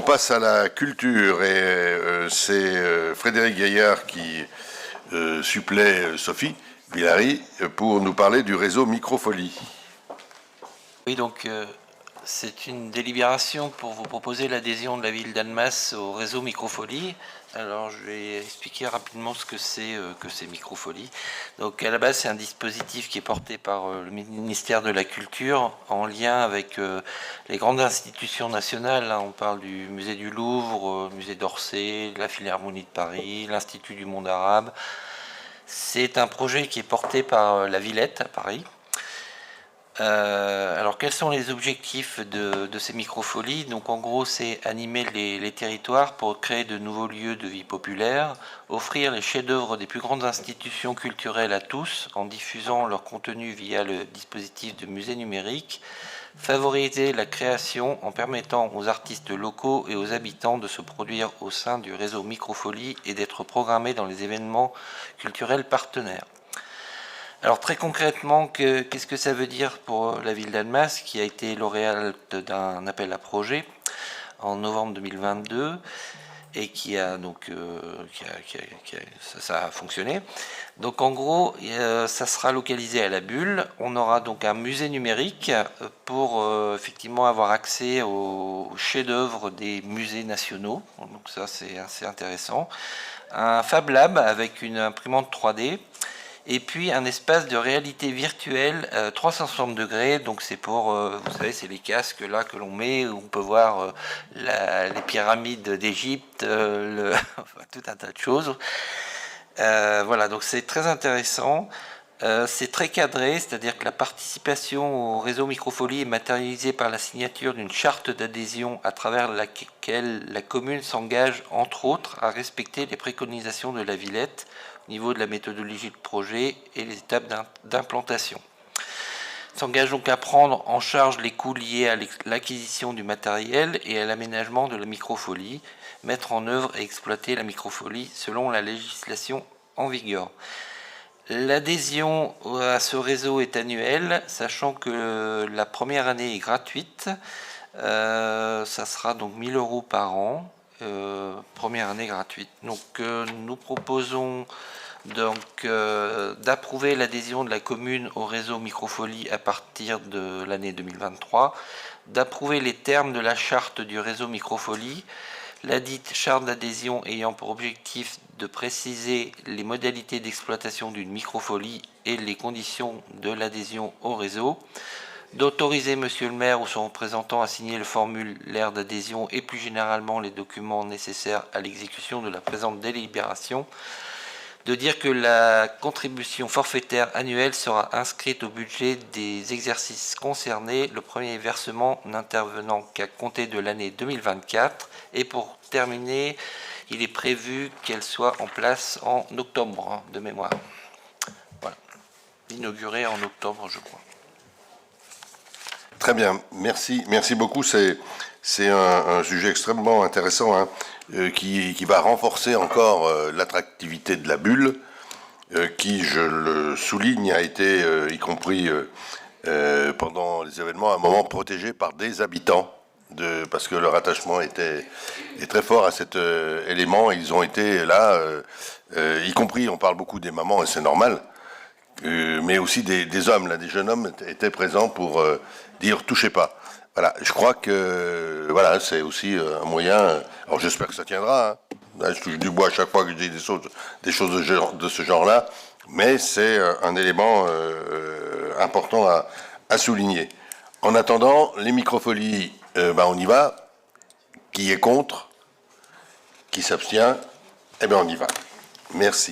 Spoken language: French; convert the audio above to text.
passe à la culture et c'est Frédéric Gaillard qui supplée Sophie Villary pour nous parler du réseau Microfolie. Oui, donc c'est une délibération pour vous proposer l'adhésion de la ville d'Annemasse au réseau Microfolie. Alors je vais expliquer rapidement ce que c'est Microfolie. Donc à la base c'est un dispositif qui est porté par le ministère de la Culture en lien avec les grandes institutions nationales. On parle du musée du Louvre, musée d'Orsay, la Philharmonie de Paris, l'Institut du monde arabe. C'est un projet qui est porté par la Villette à Paris. Alors quels sont les objectifs de ces microfolies? Donc en gros c'est animer les territoires pour créer de nouveaux lieux de vie populaire, offrir les chefs-d'œuvre des plus grandes institutions culturelles à tous en diffusant leur contenu via le dispositif de musée numérique, favoriser la création en permettant aux artistes locaux et aux habitants de se produire au sein du réseau Microfolie et d'être programmés dans les événements culturels partenaires. Alors très concrètement, qu'est-ce que ça veut dire pour la ville d'Annemasse qui a été lauréate d'un appel à projet en novembre 2022 et qui a donc ça a fonctionné. Donc en gros, ça sera localisé à la Bulle. On aura donc un musée numérique pour effectivement avoir accès aux chefs-d'œuvre des musées nationaux. Donc ça c'est assez intéressant. Un Fab Lab avec une imprimante 3D. Et puis un espace de réalité virtuelle 360 degrés, donc c'est pour, vous savez, c'est les casques là que l'on met, où on peut voir les pyramides d'Égypte, enfin, tout un tas de choses. Voilà, donc c'est très intéressant. C'est très cadré, c'est-à-dire que la participation au réseau Microfolie est matérialisée par la signature d'une charte d'adhésion à travers laquelle la commune s'engage, entre autres, à respecter les préconisations de la Villette au niveau de la méthodologie de projet et les étapes d'implantation. S'engage donc à prendre en charge les coûts liés à l'acquisition du matériel et à l'aménagement de la microfolie, mettre en œuvre et exploiter la microfolie selon la législation en vigueur. L'adhésion à ce réseau est annuelle, sachant que la première année est gratuite. Ça sera donc 1 000 € par an, première année gratuite. Donc nous proposons d'approuver l'adhésion de la commune au réseau Microfolie à partir de l'année 2023, d'approuver les termes de la charte du réseau Microfolie, la dite charte d'adhésion ayant pour objectif de préciser les modalités d'exploitation d'une microfolie et les conditions de l'adhésion au réseau, d'autoriser monsieur le maire ou son représentant à signer le formulaire d'adhésion et plus généralement les documents nécessaires à l'exécution de la présente délibération, de dire que la contribution forfaitaire annuelle sera inscrite au budget des exercices concernés, le premier versement n'intervenant qu'à compter de l'année 2024. Et pour terminer, il est prévu qu'elle soit en place en octobre, de mémoire. Voilà, inaugurée en octobre, je crois. Très bien, merci beaucoup. C'est un sujet extrêmement intéressant qui va renforcer encore l'attractivité de la Bulle, qui, je le souligne, a été, y compris pendant les événements, à un moment protégé par des habitants, parce que leur attachement est très fort à cet élément. Ils ont été là, y compris, on parle beaucoup des mamans, et c'est normal, mais aussi des hommes, là, des jeunes hommes étaient présents pour dire touchez pas. Voilà, je crois que voilà, c'est aussi un moyen. Alors j'espère que ça tiendra. Là, je touche du bois à chaque fois que je dis des choses de ce genre-là, mais c'est un élément important à souligner. En attendant, les microfolies, on y va. Qui est contre? Qui s'abstient? Eh bien, on y va. Merci.